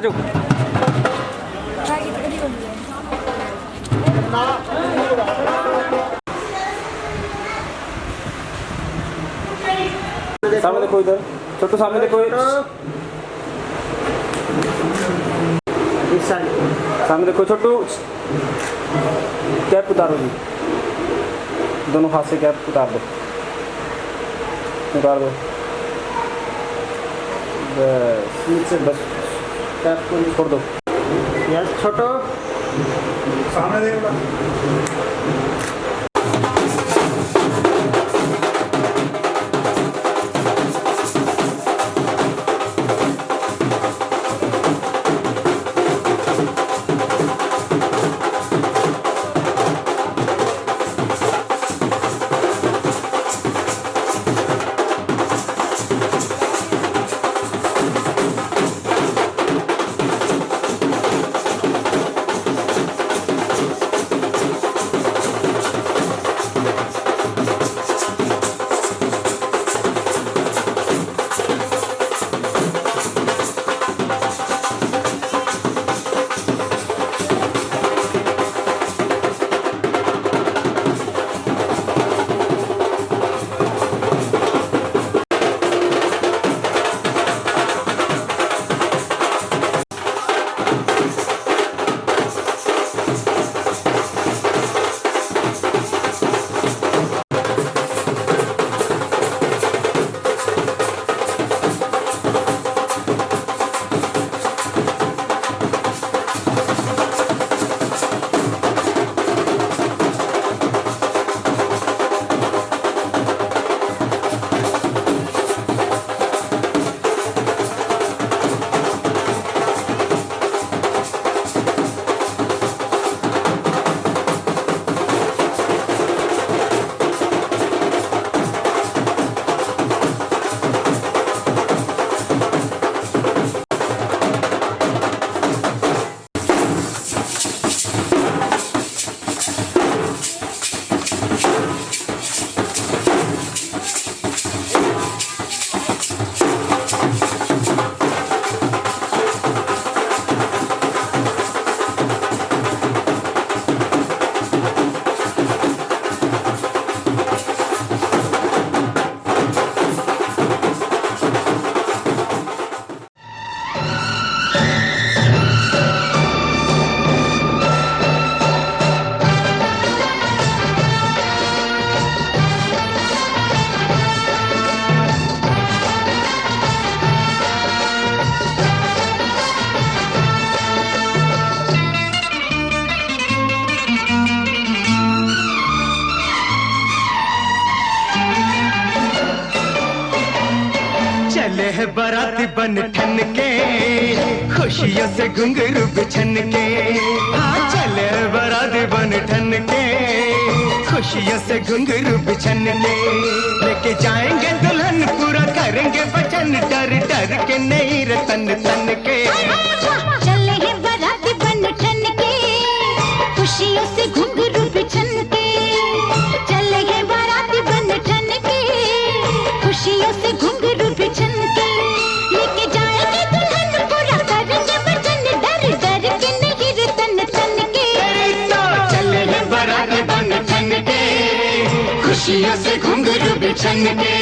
जाओ। सामने देखो, इधर छोटू सामने देखो, इस साइड सामने देखो छोटू। कैप उतारो जी, दोनों हाथ से कैप उतार दो, उतार दो। बस नीचे, बस कैप को छोड़ दो। यस छोटो सामने देखो। चले है बाराती बन ठन के, खुशियों से घुंघरू बिछन के। हाँ चले है बाराती बन ठन के, खुशियों से घुंघरू बिछन के। लेके जाएंगे दुल्हन, पूरा करेंगे वचन, डर डर के नहीं रे तन तन के। चले हैं बाराती बन ठन के, खुशियों से घुंघरू बिछन के। चले हैं बाराती बन ठन के, खुशियों से घुंघरू बिछन के। लेके जाएंगे दुल्हन, पूरा करेंगे वचन, डर डर के नहीं रे तन तन के। चले हैं बाराती बन ठन के, खुशियों से घुंघरू बिछन के।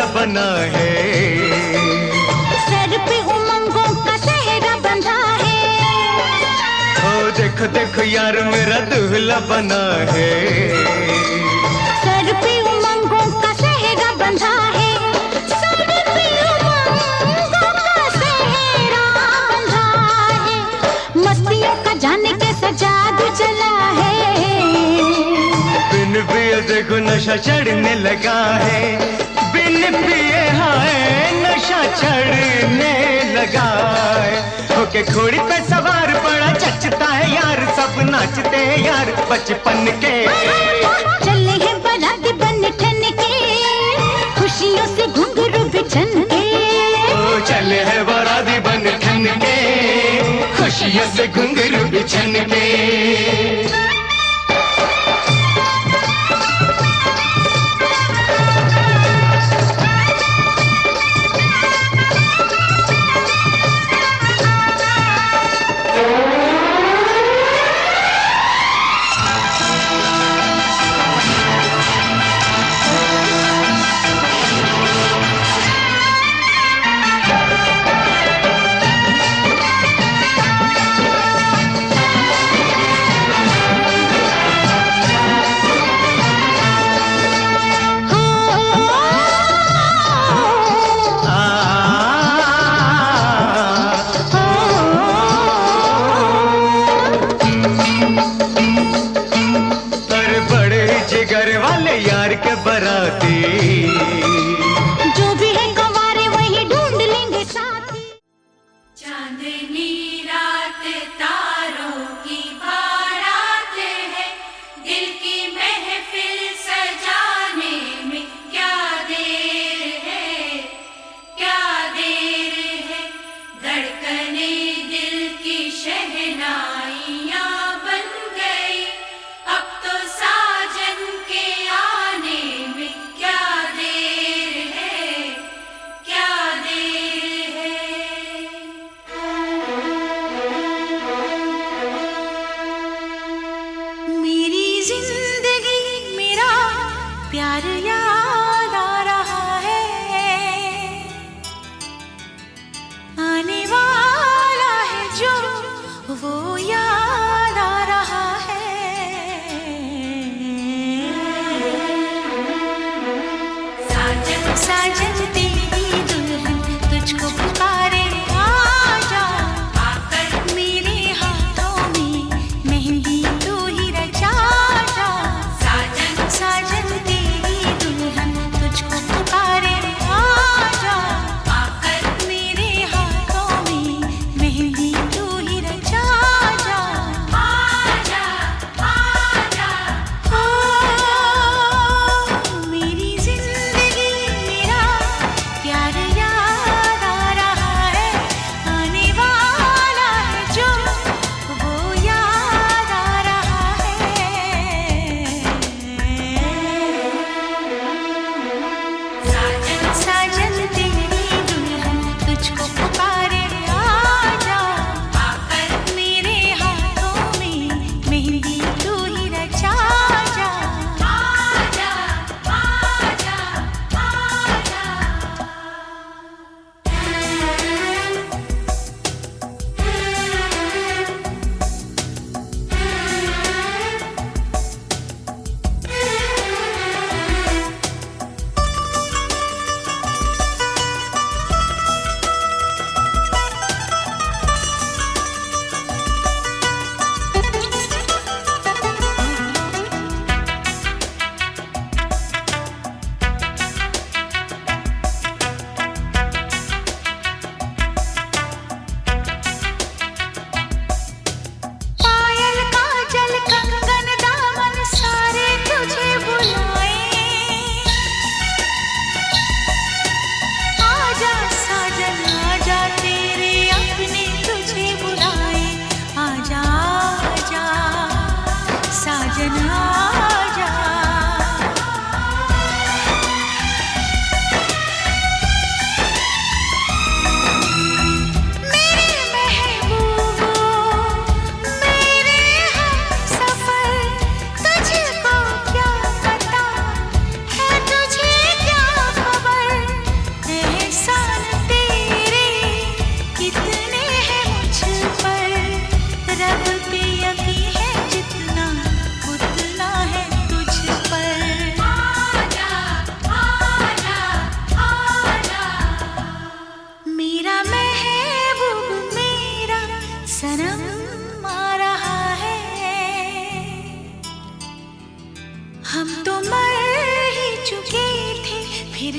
बना है। सर पे उमंगों का देखो यार मेरा दूल्हा बना है। सर पे उमंगों का सेहरा बंधा है, सर पे उमंगों का सेहरा बंधा है, मस्तियों का जाने कैसा जादू चला है। बिन पिए देखो नशा चढ़ने लगा है, बिन पिए हाय नशा चढ़ने लगा है। होके घोड़ी पे सवार बड़ा जचता है यार, सब नाचते हैं यार बचपन के। चले हैं बाराती बन ठन के, खुशियों से घुंघरू बिछन के। ओ चले हैं बाराती बन ठन के, खुशियों से घुंघरू बिछन के। जो भी है गंवारे वही ढूंढ लेंगे साथी। चांदनी रात तारों की बारात है, दिल की महफिल सजाने में क्या देर है, क्या देर है। धड़कने दिल की शहनाइयाँ बन गई, अब तो साजन के आने में क्या देर है, क्या देर है। मेरी जिंदगी मेरा प्यार याद आ रहा है, आने वाला है जो वो याद आ रहा है। साजन साजन तेरी दुल्हन तुझको पुकारे आजा, आकर मेरे हाथों में मेहंदी तू ही रचा जा। साजन साजन तेरी दुल्हन तुझको पुकारे आजा, आकर मेरे हाथों में मेहंदी तू ही रचा जा। आजा आजा। ओ मेरी जिंदगी मेरा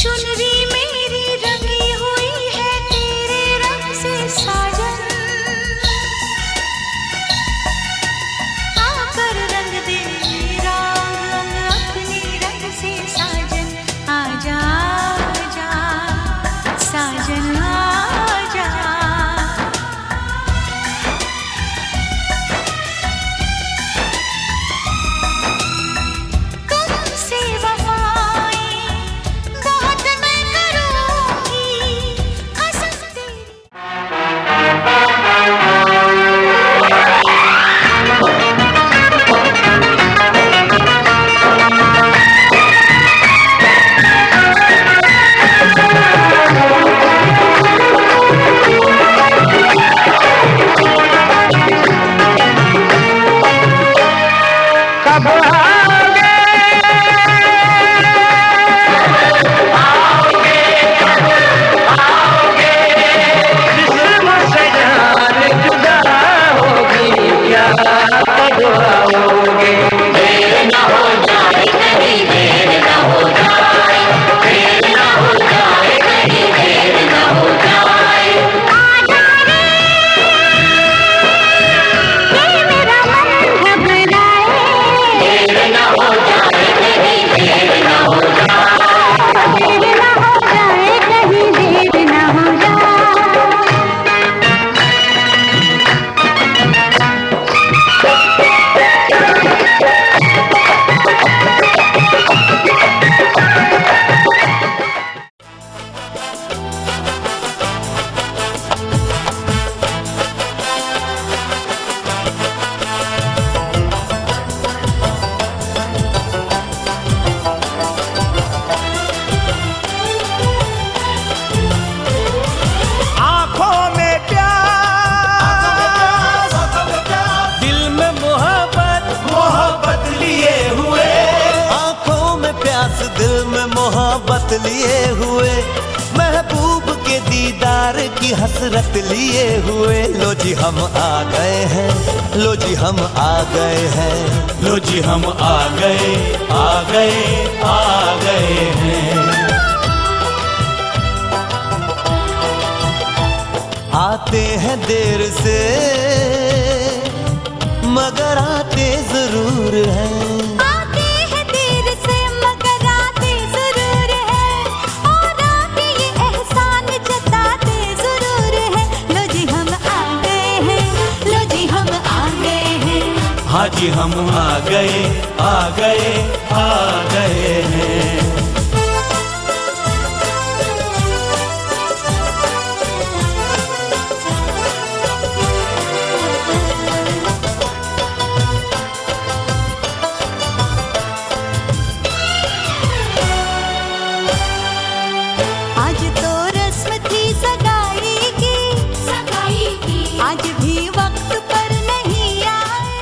चुनरी मेरी रंगी हुई है तेरे रंग से साजन, आकर रंग दे मेरा अंग अपने रंग से साजन। आजा आजा साजन आजा, तुमसे वफाएं बहुत मैं करूंगी कसम तेरी। कब मोहब्बत लिए हुए, महबूब के दीदार की हसरत लिए हुए। लो जी हम आ गए हैं, लो जी हम आ गए हैं, लो जी हम आ गए आ गए आ गए हैं। आते हैं देर से मगर आते जरूर हैं, आते हैं देर से मगर आते जरूर है, और आके ये एहसान जताते जरूर है। लो जी हम आ गए हैं, लो जी हम आ गए हैं, हाँ जी हम आ गए आ गए आ गए हैं। आज तो रस्म थी सगाई की, आज भी वक्त पर नहीं आए।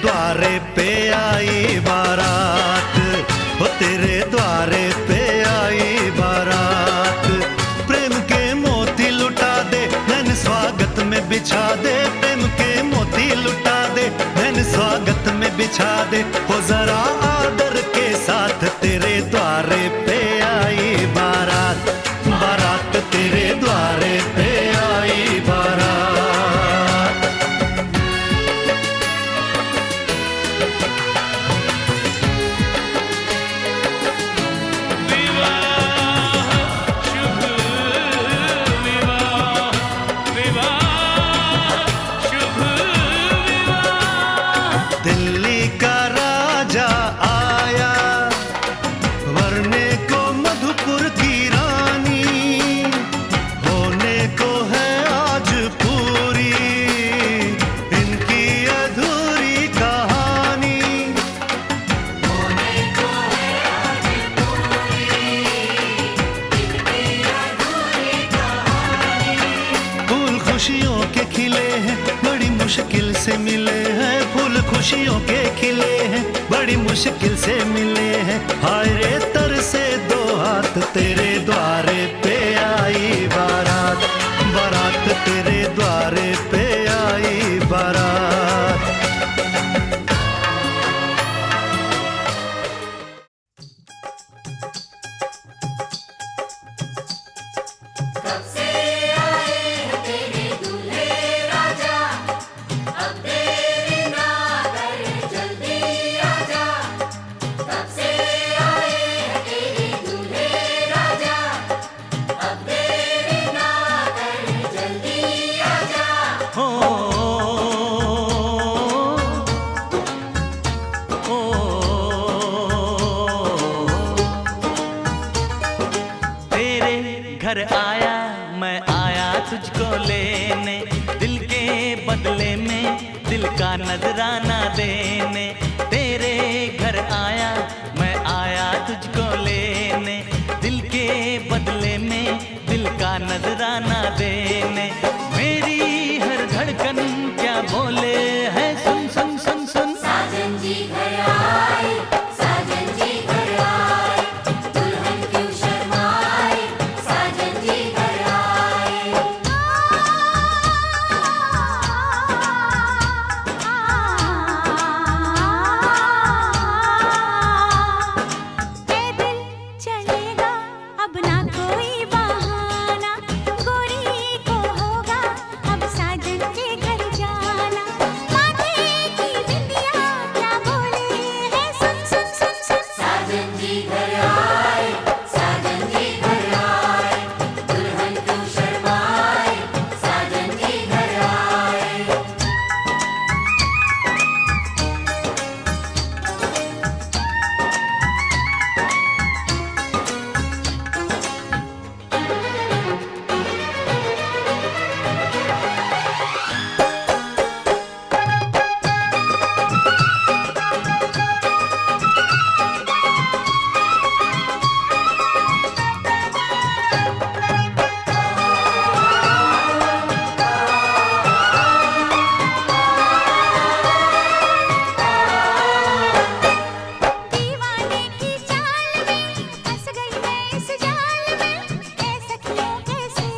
द्वारे पे आई बारात, हो तेरे द्वारे पे आई बारात। प्रेम के मोती लुटा दे नैन स्वागत में बिछा दे, प्रेम के मोती लुटा दे नैन स्वागत में बिछा दे। हो जरा आदर के साथ तेरे द्वारे पे आई बारात, बारात तेरे द्वारे पे आई बारात। दिल्ली का राजा आया वरने को मधुपुर की रानी, होने को है आज पूरी इनकी अधूरी कहानी। होने को है आज पूरी इनकी अधूरी कहानी। फूल खुशियों के खिले हैं बड़ी मुश्किल से मिले हैं, फूल खुशियों के खिले हैं बड़ी मुश्किल से मिले हैं। हाय रे तर से दो हाथ तेरे द्वारे पे आई बारात, बारात तेरे द्वारे पे आई बारात। कब से आए हैं तेरे दूल्हे राजा, अब देरी ना कर जल्दी आजा। कब से आए हैं तेरे दूल्हे राजा, अब देरी ना कर जल्दी आजा। हो तेरे घर आया मैं आया तुझको लेने, दिल के बदले में दिल का नजराना देने। तेरे घर आया मैं आया तुझको लेने, दिल के बदले में दिल का नजराना देने। मेरी हर धड़कन क्या बोले है सुन सुन सुन सुन। साजन जी घर आए, साजन जी घर आए, दुल्हन क्यों शर्माए, साजन जी घर आए। पैदल चलेगा अब ना कोई बहाना, गोरी को होगा अब साजन के घर जाना। माथे की बिंदिया क्या बोले है सुन सुन सुन सुन। साजन जी घर आए, साजन जी घर आए, दुल्हन क्यों शर्माए, साजन जी घर आए। दीवाने की चाल में फंस गई मैं इस जाल में, ऐसा क्यों कैसे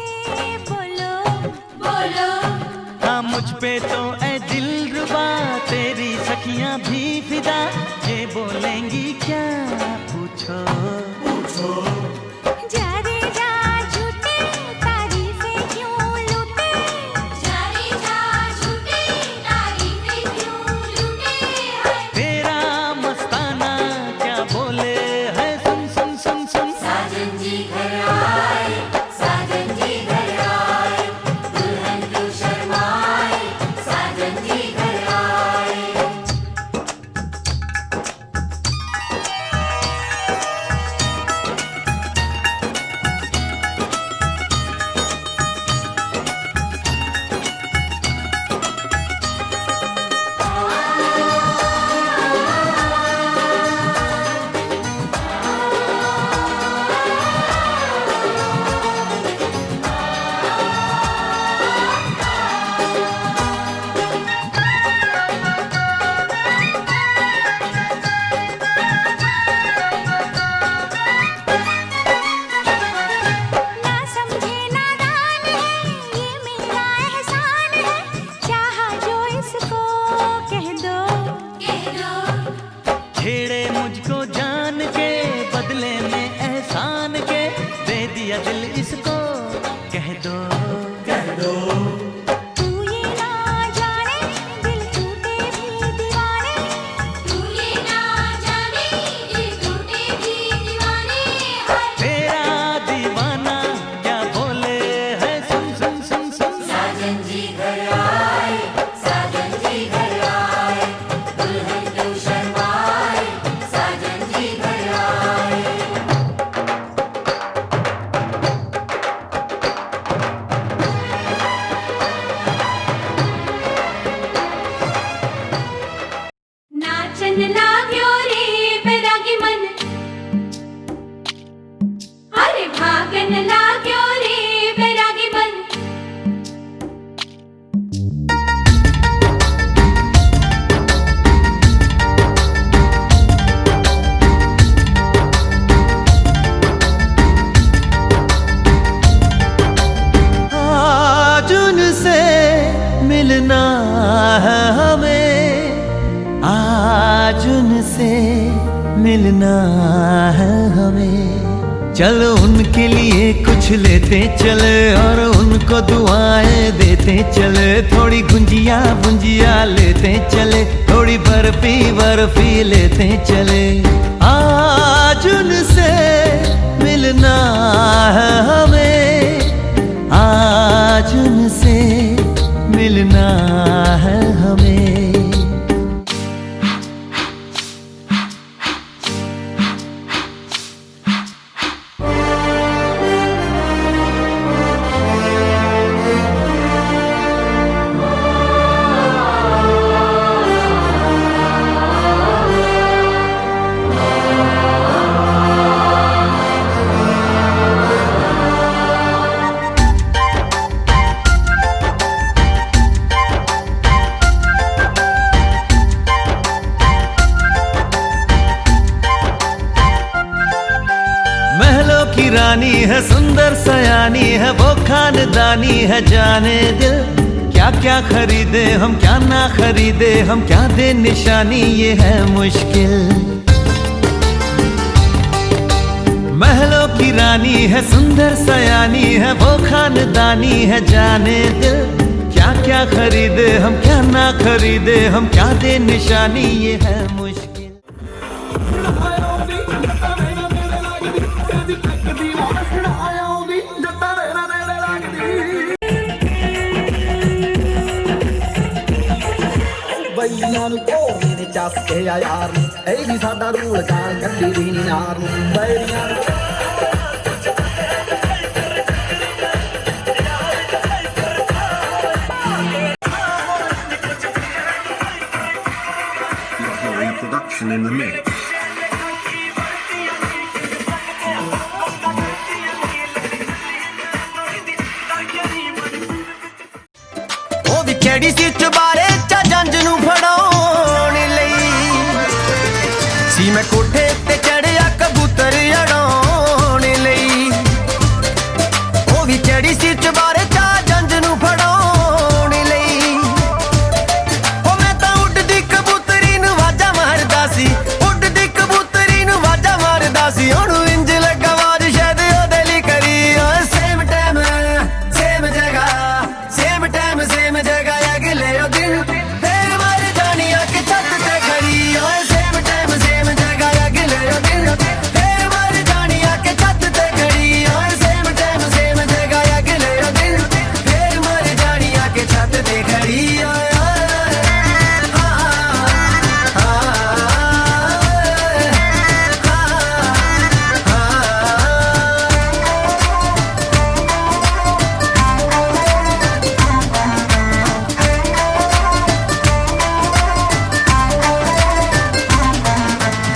बोलो बोलो हाँ मुझ पे तो ऐ दिलरुबा तेरी सखियां भी फिदा, ये बोलेंगी क्या पूछो। जा रे जा झूठे तारीफें क्यों लूटे, जारी जा झूठी तारीफें क्यों लूटे हैं। तेरा मस्ताना क्या बोले है सुन सुन सुन सुन। साजन जी घर आए, साजन जी घर आए, दुल्हन क्यों शर्माए, साजन जी घर आए। छेड़े मुझको जान के, बदले में एहसान के, दे दिया दिल इसको, कह दो तू ये ना जाने दिल टूटे भी दीवाने, तू ये ना जाने दिल टूटे भी दीवाने। तेरा दीवाना क्या बोले है, सुन सुन सुन सुन। साजन जी घर आए, साजन जी घर आए, दुल्हन क्यों शर्माए, साजन जी घर आए। नाचन लाग्यो रे बैरागी मन, अरे भागन लाग्यो रे बैरागी मन। आज उनसे मिलना है हमें, आज उनसे मिलना है हमें। चलो उनके लिए कुछ लेते चले और उनको दुआएं देते चले, थोड़ी गुंजिया गुंजिया लेते चले, थोड़ी बर्फी बर्फी लेते चले। आज उनसे मिलना है हमें, आज उनसे मिलना है हमें। महलों की रानी है, सुंदर सयानी है, वो खानदानी है, जाने दिल क्या क्या खरीदे हम, क्या ना खरीदे हम, क्या दे निशानी, ये है मुश्किल। महलों की रानी है, सुंदर सयानी है, वो खानदानी है, जाने दिल क्या क्या खरीदे हम, क्या ना खरीदे हम, क्या दे निशानी, ये है मुश्किल। ਬਈਆਂ ਨੂੰ ਕੋਹੇ ਨੇ ਚੱਸ ਕੇ ਆ ਯਾਰ ਨੂੰ, ਇਹ ਵੀ ਸਾਡਾ ਰੂਲ ਗਾਲ ਕੱਢੀ ਦੀ ਨੀ ਨਾਰ ਨੂੰ। ਬੈਰੀਆਂ ਨੂੰ Production in the mix. ਉਹ ਵੀ ਕਿਹੜੀ ਸੀ ਚੁਬਾਰੇ ਚਾ ਜੰਜ ਨੂੰ ਫੜਾਉਣ ਲਈ, ਸੀ ਮੈਂ ਕੋਠੇ ਤੇ ਚੜਿਆ ਕਬੂਤਰ ਉਡਾਉਣ ਲਈ। ਉਹ ਵੀ ਕਿਹੜੀ ਸੀ ਚੁਬਾਰੇ ਚਾ ਜੰਜ ਨੂੰ ਫੜਾਉਣ ਲਈ, ਉਹ ਮੈਂ ਤਾਂ ਉੱਡਦੀ ਕਬੂਤਰੀ ਨੂੰ ਵਾਜਾ ਮਾਰਦਾ ਸੀ, ਉੱਡਦੀ ਕਬੂਤਰੀ ਨੂੰ ਵਾਜਾ ਮਾਰਦਾ ਸੀ। ਉਹਨੂੰ ਇੰਜ ਲੱਗਾ ਆਵਾਜ਼ ਸ਼ਾਇਦ ਉਹਦੇ ਲਈ ਕਰੀ, ਸੇਮ ਟਾਈਮ ਸੇਮ ਜਗ੍ਹਾ, ਸੇਮ ਟਾਈਮ ਸੇਮ ਜਗ੍ਹਾ, ਅਗਲੇ ਉਹ ਦਿਨ ਫੇਰ ਮਰ ਜਾਣੀ ਆ ਕਿ ਛੱਤ ਤੇ ਖੜੀ। ਸੇਮ ਟਾਈਮ ਸੇਮ ਜਗ੍ਹਾ, ਅਗਲੇ ਉਹ ਦਿਨ ਫੇਰ ਮਰ ਜਾਣੀ ਆ ਕਿ ਛੱਤ ਤੇ ਖੜੀ। ਸੇਮ ਟਾਈਮ ਸੇਮ ਜਗ੍ਹਾ, ਅਗਲੇ ਉਹ ਦਿਨ ਫੇਰ ਮਰ ਜਾਣੀ ਆ ਕਿ ਛੱਤ ਤੇ ਖੜੀ।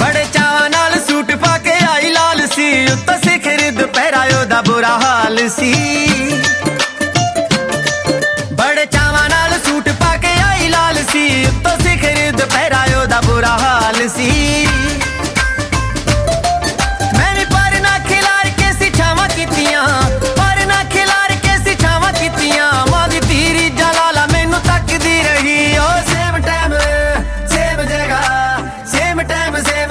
ਬੜੇ ਚਾਅ ਨਾਲ ਸੂਟ ਪਾ ਕੇ ਆਈ ਲਾਲ ਸੀ, ਉੱਤੋਂ ਸਿਖਰ ਦੁਪਹਿਰਾ ਉਹਦਾ ਬੁਰਾ ਹਾਲ ਸੀ। ਬੜੇ ਚਾਵਾਂ ਨਾਲ ਸੂਟ ਪਾ ਕੇ ਆਈ ਲਾਲ ਸੀ, ਉੱਤੋਂ ਸਿਖਰ ਦੁਪਹਿਰਾ ਉਹਦਾ ਬੁਰਾ ਹਾਲ ਸੀ। ਮੈਨੇ ਪਰ ਨਾ ਖਿਲਾਰ ਕੇ ਸਿਛਾਵਾਂ ਕੀਤੀਆਂ, ਪਰ ਨਾ ਖਿਲਾਰ ਕੇ ਸਿਛਾਵਾਂ ਕੀਤੀਆਂ। ਮਾਂ ਦੀ ਤੀਰੀ ਜਲਾਲਾ ਮੈਨੂੰ ਤੱਕਦੀ ਰਹੀ। ਸੇਮ ਟਾਈਮ ਸੇਮ ਜਗ੍ਹਾ, ਸੇਮ ਟਾਈਮ ਸੇਮ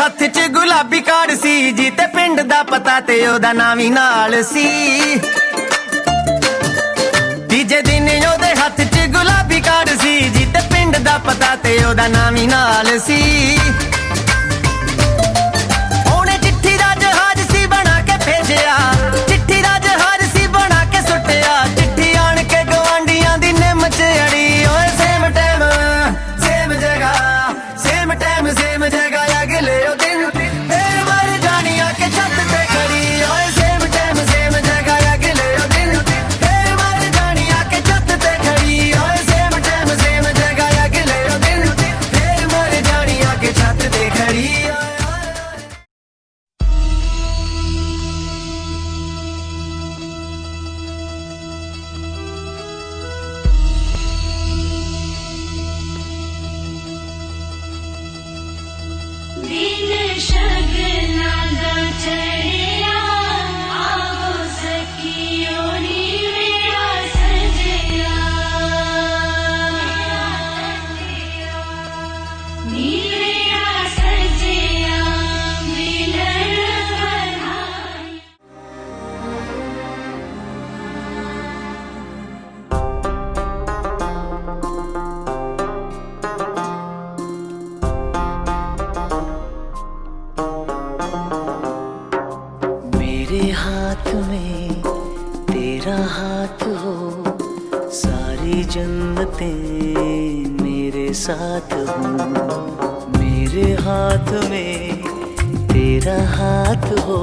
ਹੱਥ 'ਚ ਗੁਲਾਬੀ ਕਾਰਡ ਸੀ ਜੀ ਤੇ ਪਿੰਡ ਦਾ ਪਤਾ ਤੇ ਉਹਦਾ ਨਾਮ ਵੀ ਨਾਲ ਸੀ ਤੀਜੇ ਦਿਨ ਉਹਦੇ ਹੱਥ 'ਚ ਗੁਲਾਬੀ ਕਾਰਡ ਸੀ ਜੀ ਤੇ ਪਿੰਡ ਦਾ ਪਤਾ ਤੇ ਉਹਦਾ ਨਾਮ ਵੀ ਨਾਲ ਸੀ ਉਹਨੇ ਚਿੱਠੀ ਦਾ ਜਹਾਜ਼ ਸੀ ਬਣਾ ਕੇ ਭੇਜਿਆ ਚਿੱਠੀ ਦਾ ਜਹਾਜ਼ ਸੀ ਬਣਾ ਕੇ ਸੁੱਟਿਆ ਚਿੱਠੀ ਆਣ ਕੇ ਗਵਾਂਡੀਆਂ ਦੀ ਨਿੰਮ 'ਚ ਅੜੀ ਓਏ ਸੇਮ ਟਾਈਮ ਸੇਮ ਜਗ੍ਹਾ ਸੇਮ ਟਾਈਮ ਸੇਮ ਜਗ੍ਹਾ ਅਗਲੇ ਉਹ ਦਿਨ ਫੇਰ ਮਰ ਜਾਣੀ ਆ ਕੇ ਛੱਤ ਤੇ ਖੜੀ ਓਏ ਸੇਮ ਟਾਈਮ ਸੇਮ ਜਗ੍ਹਾ ਅਗਲੇ ਉਹ ਦਿਨ ਫੇਰ ਮਰ ਜਾਣੀ ਆ ਕੇ ਛੱਤ ਤੇ ਖੜੀ ਓਏ ਸੇਮ ਟਾਈਮ ਸੇਮ ਜਗ੍ਹਾ ਅਗਲੇ ਉਹ ਦਿਨ ਫੇਰ ਮਰ ਜਾਣੀ ਆ ਕੇ ਛੱਤ ਤੇ ਖੜੀ दिन शगना दा चढ़िया आओ सखियों नी मेरा सजया नी मेरा सजया मिलन बधाई मेरे हाथ में तेरा हाथ हो सारी जन्नतें मेरे साथ हो मेरे हाथ में तेरा हाथ हो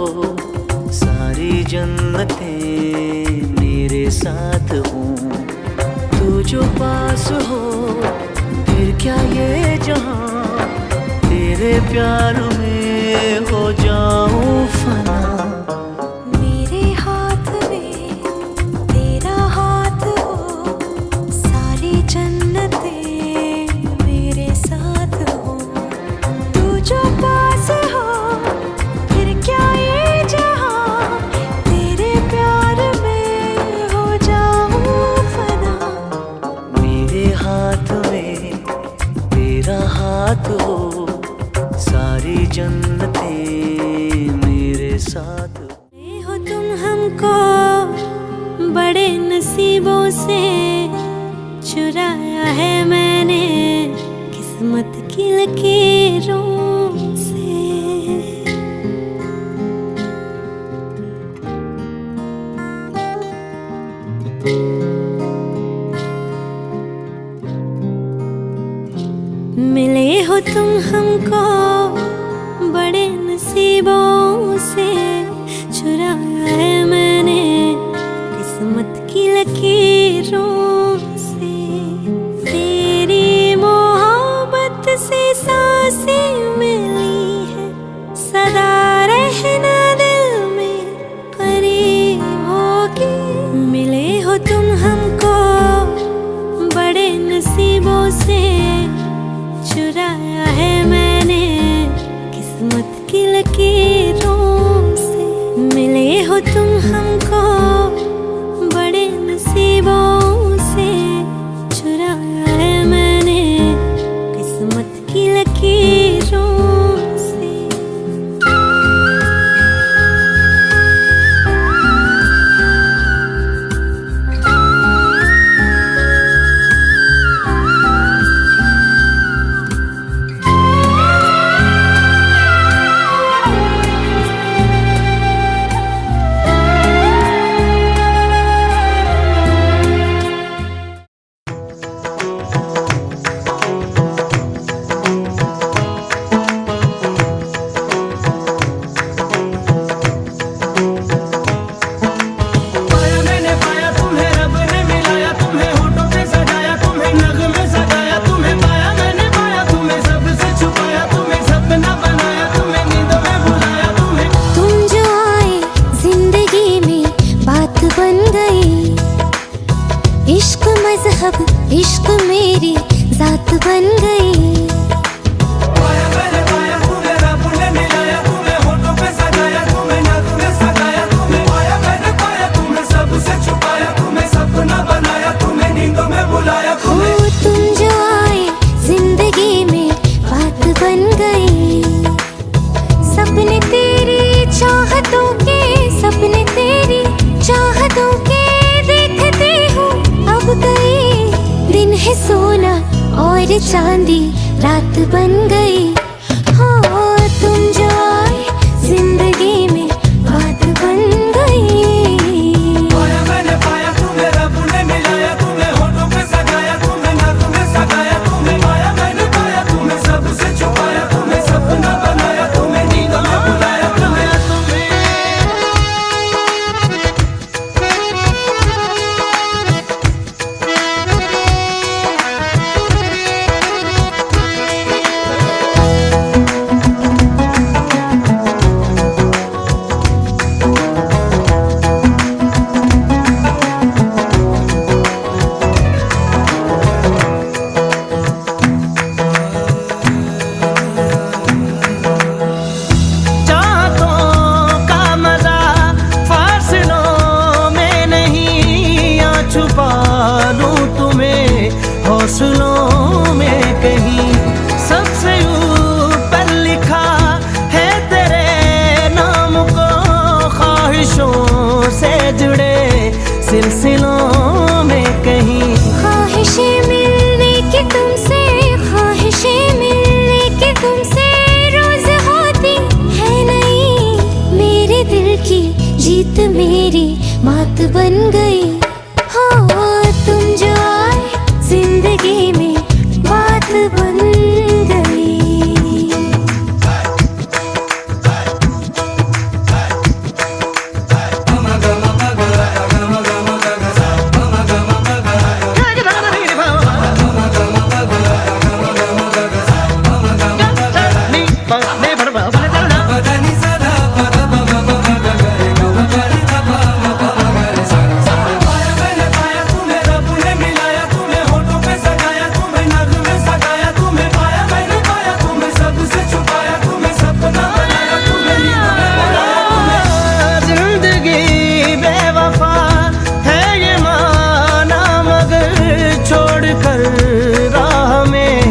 सारी जन्नतें मेरे साथ हो तू जो पास हो फिर क्या ये जहां तेरे प्यार में हो जाऊं फना मेरे हाथ में तेरा हाथ हो सारी जन्नतें मेरे साथ हो तू जो पास हो फिर क्या ये जहां तेरे प्यार में हो जाऊं फना मेरे हाथ में तेरा हाथ हो सारी जन्नतें मेरे साथ हो तुम हमको बड़े नसीबों से चुराया है मैंने किस्मत की लकीरों से मिले हो तुम हमको बड़े नसीबों से चुराया है मैंने किस्मत की लकीरों से तेरी मोहब्बत से सांसें मिली है सदा रहना दिल में करीब होगी मिले हो तुम हमको बड़े नसीबों से चुराया है मैंने किस्मत की लकीरों से मिले हो तुम हमको बड़े नसीबों से चुराया है मैंने किस्मत की लकीरों से इश्क मेरी जात बन गई मेरी चांदी रात बन गई। हो तुम जो आए जिंदगी में बात बन गई। पाया मैंने पाया तुम्हें, रब ने मिलाया तुम्हें, होठों पे सजाया तुम्हें, नाक में सगाया तुम्हें। पाया मैंने पाया तुम्हें, सबसे छुपाया तुम्हें, सपना बनाया तुम्हें, नींद में बुलाया तुम्हें। चाहतों का मजा फासलों में नहीं, या छुपा लूं तुम्हें हौसलों में कहीं। सबसे ऊपर लिखा है तेरे नाम को, ख्वाहिशों से जुड़े सिलसिलों में कहीं। ख्वाहिशें मिलने की तुमसे, ख्वाहिशें मिलने की तुमसे रोज होती है नहीं। मेरे दिल की जीत मेरी मात बन गई। हो तुम जो आए जिंदगी में बात बन गई। पाया मैंने पाया तुम्हें, रब ने मिलाया तुम्हें, होठों पे सजाया तुम्हें, नाक में सगाया तुम्हें। पाया मैंने पाया तुम्हें, सबसे छुपाया तुम्हें, सपना बनाया तुम्हें, नींद में बुलाया तुम्हें। जिंदगी बेवफा है ये माना, मगर छोड़ कर राह में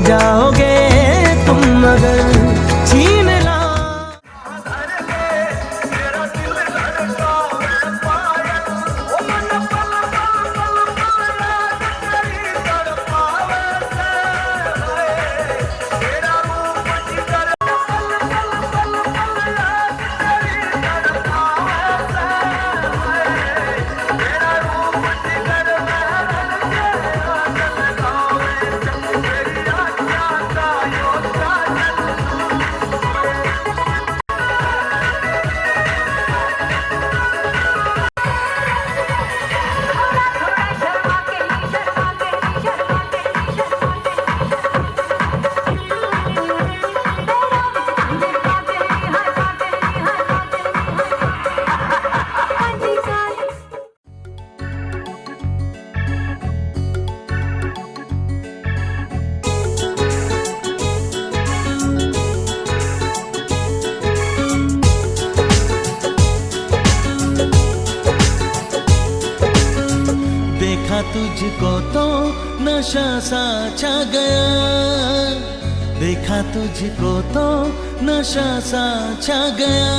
जाओगे तुम, मगर छीन ला। देखा तुझको तो नशा सा छा गया, देखा तुझको तो नशा सा छा गया।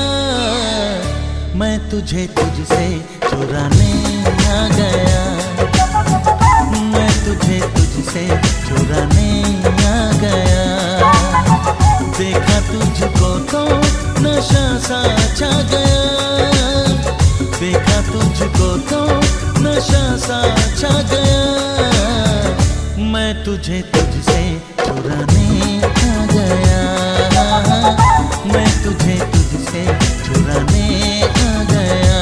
मैं तुझे तुझसे चुराने आ गया, मैं तुझे तुझसे चुराने आ गया। देखा तुझको तो नशा सा छा गया, देखा तुझको तो नशा सा छा गया। मैं तुझे तुझसे चुराने आ गया, मैं तुझे तुझसे चुराने आ गया।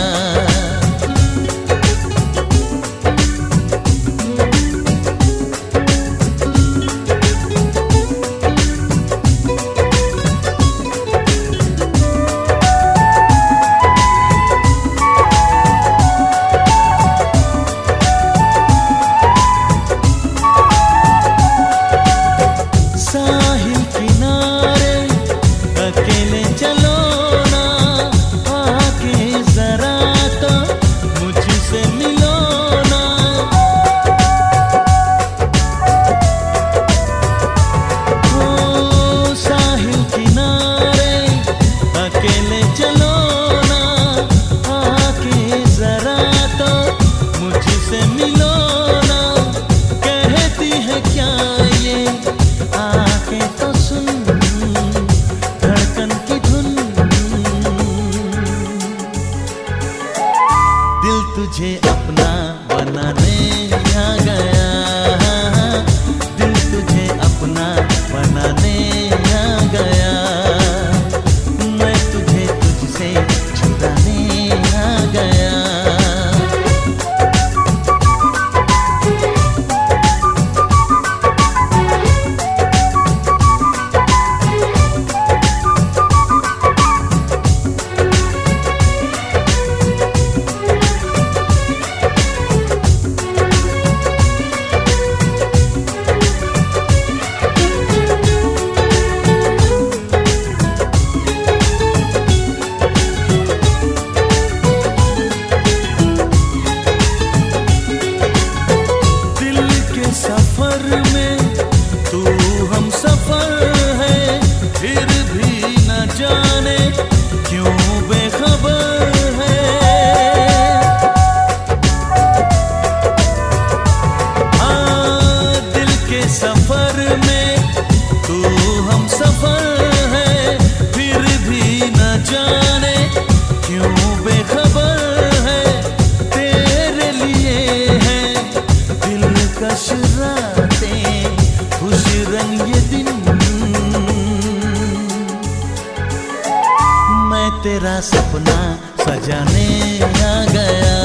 सपना सजाने आ गया,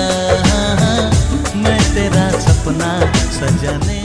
मैं तेरा सपना सजाने।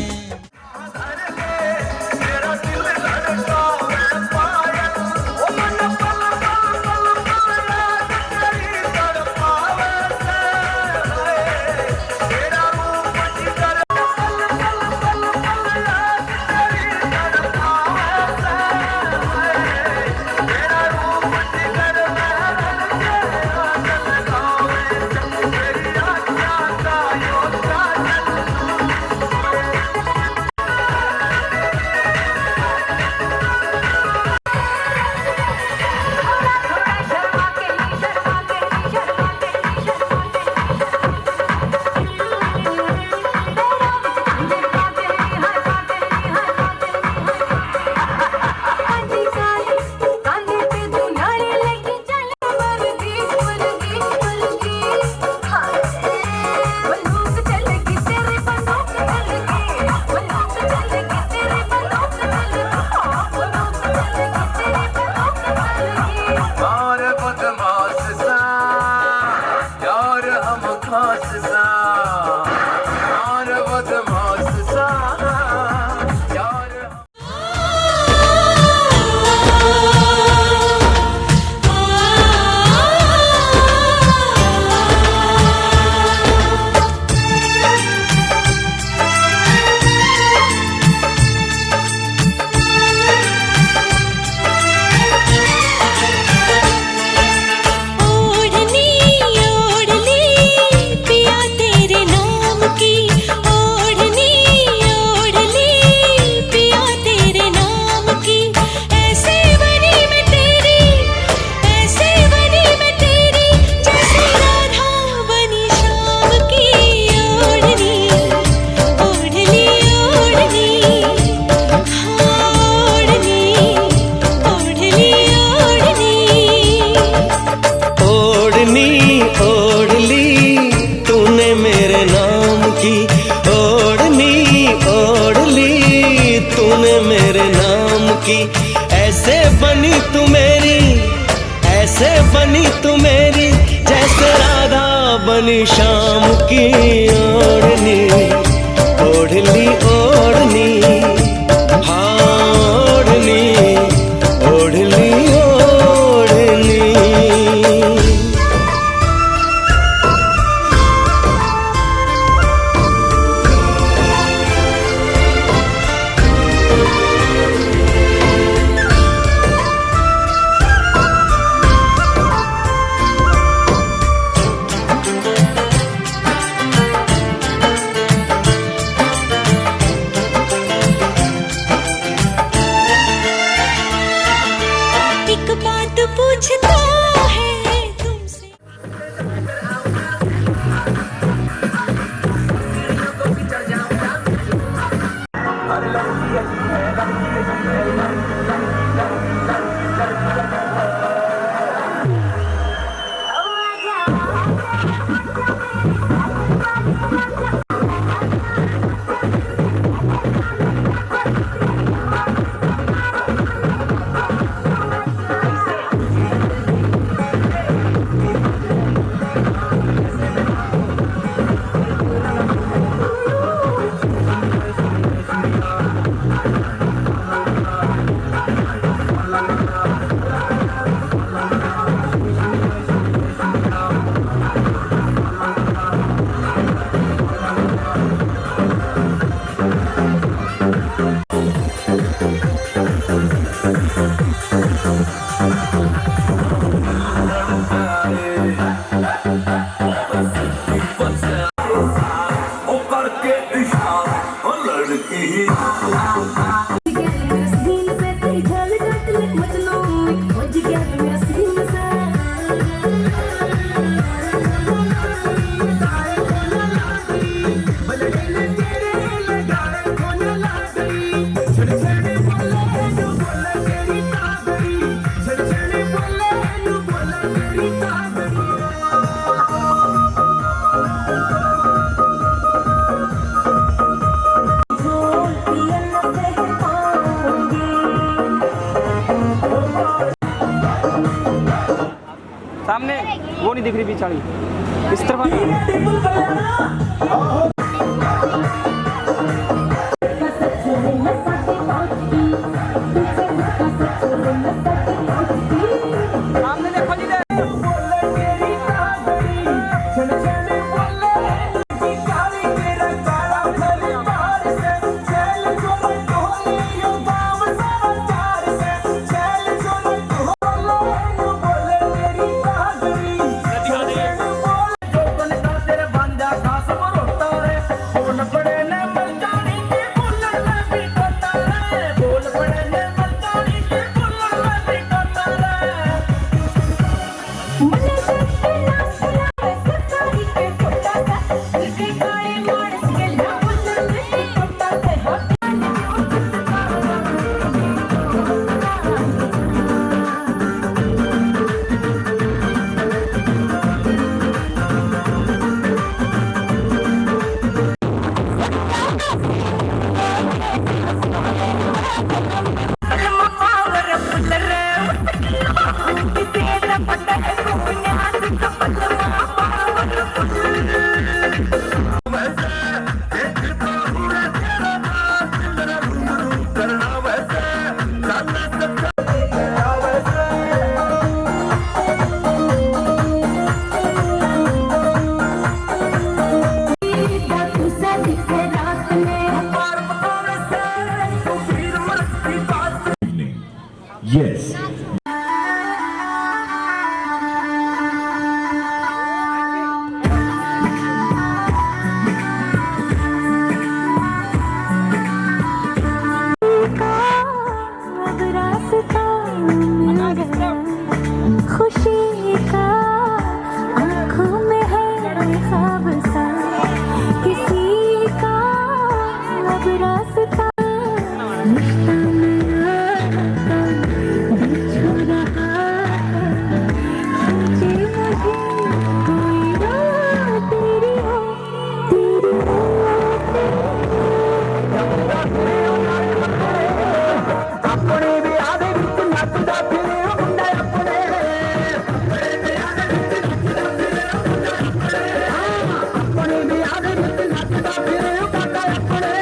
ऐसे बनी तू मेरी, ऐसे बनी तू मेरी, जैसे राधा बनी शाम की ओढ़नी, ओढ़ली ओढ़नी, हाँ ओढ़नी, ओढ़ली ओढ़नी। एक बात पूछता है तुमसे। झोल पियल से सामने वो नहीं दिख रही पिछाड़ी, इस तरफ सामने देखो जी Yes. खुशी का आँखों में है ख्वाब सा, किसी का अब रास्ता रिश्ता मेरा बिछड़ रहा है। सोचे मुझे कोई रात तेरी हो, तेरी अपने भी आधे बिच नचदा फिरे मुंडा अपने अपने भी आधे बिच नचदा फिरे काका अपने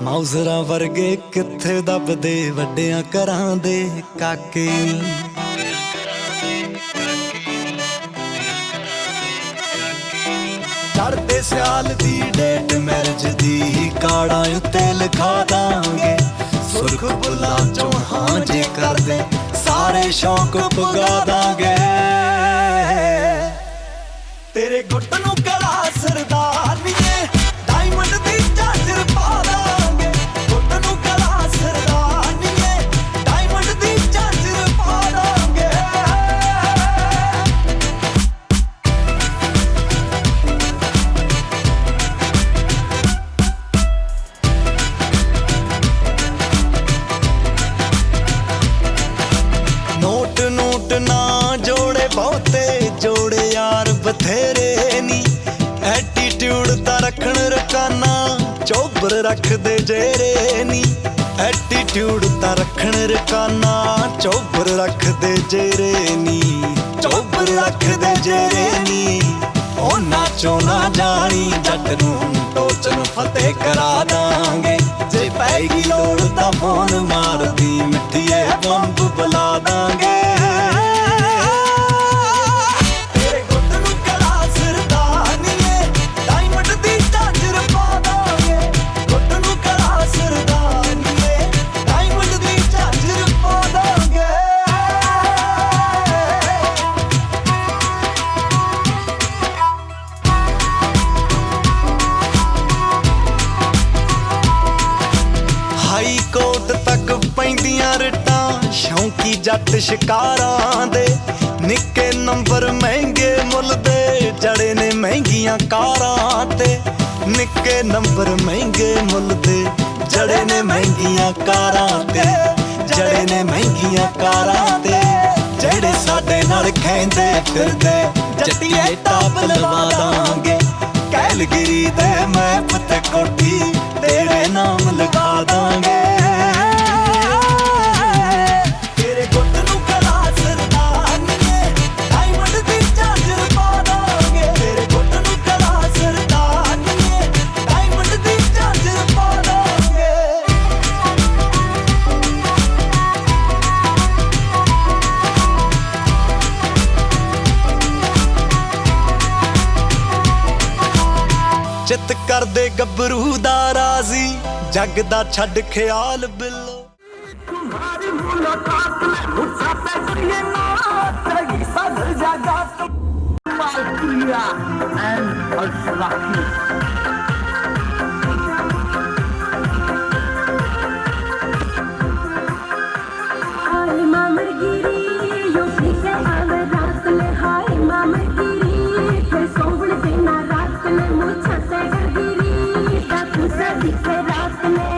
ਮਾਊਜ਼ਰਾਂ ਵਰਗੇ ਕਿੱਥੇ ਦੱਬਦੇ ਵੱਡਿਆਂ ਘਰਾਂ ਦੇ ਕਾਕੇ ਨੀ। ਚੜ੍ਹਦੇ ਸਿਆਲ ਦੀ ਡੇਟ ਮੈਰਿਜ ਦੀ ਕਾਰਡਾਂ ਉੱਤੇ ਲਿਖਾ ਦਾਂਗੇ, ਸੁਰਖ ਬੁੱਲਾਂ ਚੋਂ ਹਾਂ ਜੇ ਕਰਦੇ ਸਾਰੇ ਸ਼ੌਕ ਪੁਗਾ ਦਾਂਗੇ। ਤੇਰੇ ਗੁੱਟ ਨੂੰ ਕਲਾ ਸਰਦਾਰਨੀਏ ਡਾਇਮੰਡ ਦੀ ਝਾਂਜਰ ਪਾ ਦਾਂਗੇ, ਗੁੱਟ ਨੂੰ ਕਲਾ ਸਰਦਾਰਨੀਏ ਡਾਇਮੰਡ ਦੀ ਝਾਂਜਰ ਪਾ ਦਾਂਗੇ। सूट ना जोड़े बहुते जोड़े यार बथेरे नी एटीट्यूड ता रखण रकाना चोबर रख दे जेरे नी एटीट्यूड ता रखण रकाना चोबर रख दे जेरे नी चोबर रख दे जेरे नी ओ नाचो ना जानी जट नूं टोच नूं फतेह करा दांगे जे पैगी लोड़ ता फोन मार दी मिठिए बंब बुला दांगे तेरे गुੱਟ ਨੂੰ ਕਲਾ ਸਰਦਾਨੀਏ ਡਾਇਮੰਡ ਦੀ ਝਾਂਜਰ ਪਾ ਦਾਂਗੇ ਗੁੱਟ ਨੂੰ ਕਲਾ ਸਰਦਾਨੀਏ ਡਾਇਮੰਡ ਦੀ ਝਾਂਜਰ ਪਾ ਦਾਂਗੇ ਹਾਈ ਕੋਰਟ ਤੱਕ ਪੈਂਦੀਆਂ ਰਟਾਂ ਸ਼ੌਂਕੀ ਜੱਟ ਸ਼ਿਕਾਰਾਂ ਦੇ ਨਿੱਕੇ ਨੰਬਰ ਮਹਿੰਗੇ ਮੁੱਲ ਦੇ ਜੜੇ ਨੇ ਮਹਿੰਗੀਆਂ ਕਾਰਾਂ ਤੇ ਨਿੱਕੇ ਨੰਬਰ ਮਹਿੰਗੇ ਮੁੱਲ ਦੇ ਜੜੇ ਨੇ ਮਹਿੰਗੀਆਂ ਕਾਰਾਂ ਤੇ ਜੜੇ ਨੇ ਮਹਿੰਗੀਆਂ ਕਾਰਾਂ ਤੇ ਜਿਹੜੇ ਸਾਡੇ ਨਾਲ ਖੈਂਦੇ ਫਿਰਦੇ ਜੱਟੀਏ ਟਾਪ ਲਵਾ ਦਾਂਗੇ ਕੈਲਗਰੀ ਦੇ ਮੈਪ ਤੇ ਕੋਠੀ ਤੇਰੇ ਨਾਮ ਲਗਾ ਦਾਂਗੇ ਤੇਰੇ ਗੁੱਟ ਨੂੰ ਕਲਾ ਸਰਦਾਨੀਏ ਡਾਇਮੰਡ ਦੀ ਝਾਂਜਰ ਪਾ ਦਾਂਗੇ ਤੇਰੇ ਗੁੱਟ ਨੂੰ ਕਲਾ ਸਰਦਾਨੀਏ ਡਾਇਮੰਡ ਦੀ ਝਾਂਜਰ ਪਾ ਦਾਂਗੇ ਚਿੱਤ ਕਰਦੇ ਗੱਭਰੂ ਦਾ ਰਾਜ਼ੀ ਜੱਗ ਦਾ ਛੱਡ ਖਿਆਲ ਬਿੱਲੋ तुम्हारी मुलाकात में मुझसे पैसे ना तेरी सदर जगह मालकिया एंड अशराफी हाय मामर गिरी यो पीछे आवे रात में हाय मामर गिरी फिर सोवण देना रात में मुझसे से गिरी तक से दिखे रात में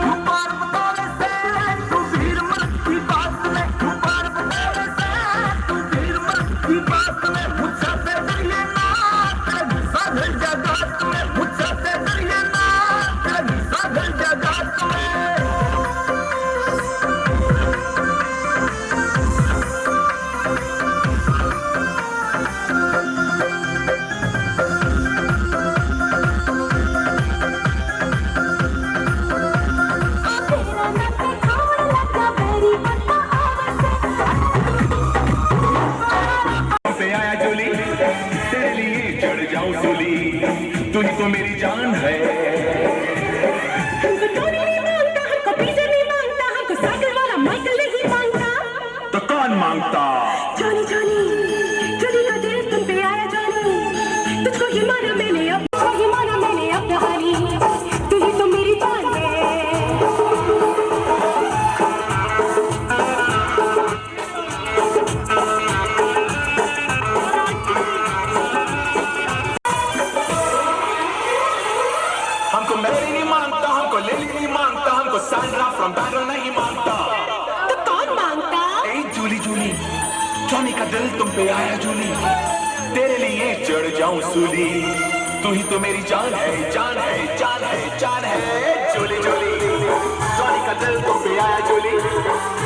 तू ही तो मेरी जान है तो कौन मांगता जानी जानी जानी का दिल तुम पे आया जानी तुझको ही माना मैंने अब तुझको ही माना मैंने अब कहानी तू ही तो मेरी जान है हमको मेरी नहीं मांगता हमको लेली नहीं मांगता हमको सैंड्रा फ्रॉम बैरल नहीं मांगता तो कौन मांगता ए जूली जूली जॉनी का दिल तुम पे आया जूली तेरे लिए चढ़ जाऊं सूली तू ही तो मेरी जान है जान है जान है जान है जूली जूली जॉनी का दिल तुम पे आया जूली